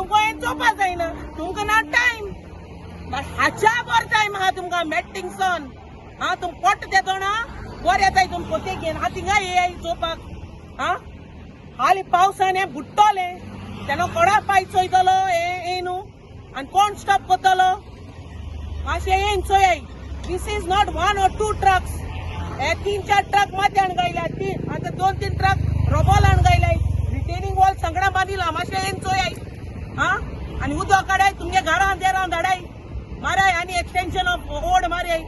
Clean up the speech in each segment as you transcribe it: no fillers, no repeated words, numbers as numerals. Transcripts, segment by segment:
तुमकां हें चोवपा जायना तुमकां ना टायम हाच्या बर टायम आहा तुमकां मॅटिंगसन हा तुम पोट देतो ना वर येताय तुम पोते घेवन हा थिंगा येयाय चोवपाक हा हाली पावसान हें बुडटोले तेन्ना कोणा पाय चोयतलो हे न्हू आनी कोण स्टॉप करतलो मातशें येवन चोयाय दिस इज नॉट 1 or 2 ट्रक्स हे 3-4 ट्रक माथ्यान गायल्या आतां 2-3 ट्रक रोबोलान गायलाय रिटेनिंग वॉल संगडा बांदिला मातशें येवन चोयाय हा आनी उदक काडाय तुमगे घरां देरां धाडाय माराय आनी एक्सटेंशन ऑफ ओड माराय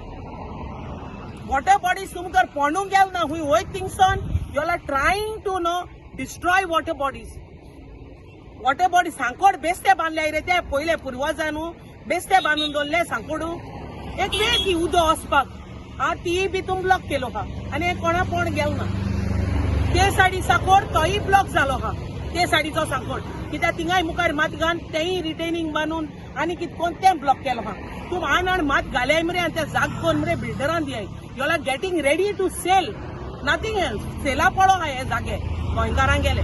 वॉटर बॉडीज तुमकां पोंडूंक गेल ना हूंय वयत थिंगसन you are trying to no destroy water bodies सांकोड बेस्ते बांदले रे ते पयले पुर्वजांनू बेस्ते बांदून दवरले सांकोडू एक वेळ ती उदो वचपाक हा ती बी तुम ब्लॉक केलो हा आनी हे कोणा कोण गेल ना ते सायडी सांकोड तोय ब्लॉक जालो हा ते सायडीचो सांकोड कित्याक थिंगाय मुखार मात घान तेय रिटेनिंग बांदून आनी कितें कोण तें ब्लॉक केलो हा तूं आण मात घाल्याय मरे आनी ते जाग कोण मरे बिल्डरान दियाय you are getting ready to sell nothing else सेला पडो हा हे जागे गोंयकारांक गेले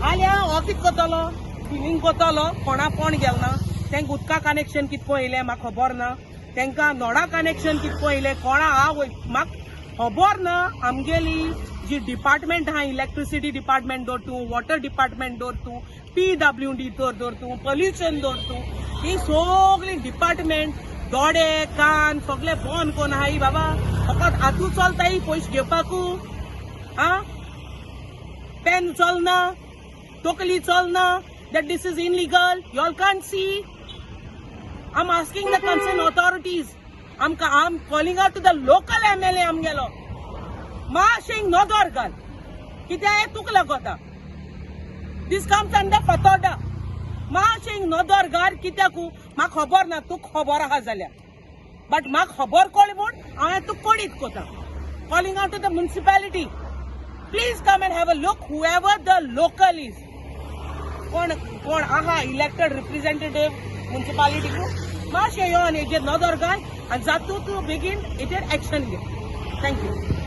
हाल्या हो कितें करतलो स्विमींग करतलो कोणा कोण गेल ना तेंका उदका कनेक्शन कितको येयलें म्हाका खबर ना तेंका नोडा कनेक्शन कितको येयलें कोणा म्हाका खबर ना आमगेली जी डिपार्टमेंट आहा इलेक्ट्रिसिटी डिपार्टमेंट दवर तूं वॉटर डिपार्टमेंट दवर तूं PWD दवर तूं पोल्युशन दवर तूं ही सगळी डिपार्टमेंट दोडे कान सगळे बंद कोन्न आहाय बाबा फकत हातू चलताय पयशे घेवपाकू हा पेन चलना तोकली चलना that this is illegal you all can't see I'm asking the concerned authorities I'm calling out to the local MLA amgelo माशेंग नोदोर घाल कित्याक हें तुका लागता this comes under फतोडा माशेंग नोदोर घाल कित्याक म्हाका खबर ना तुका खबर आहा जाल्यार बट म्हाका खबर कोळ म्हूण हांवें तुका कोणीत कोता calling out to the municipality please come and have a look whoever the local is कोण आहा इलेक्टेड रिप्रेझेंटेटिव्ह म्युनिसिपालिटी मातशें यो आनी हेजेर नदर घाल आनी जातूंत तूं बेगीन हेजेर एक्शन घे थँक्यू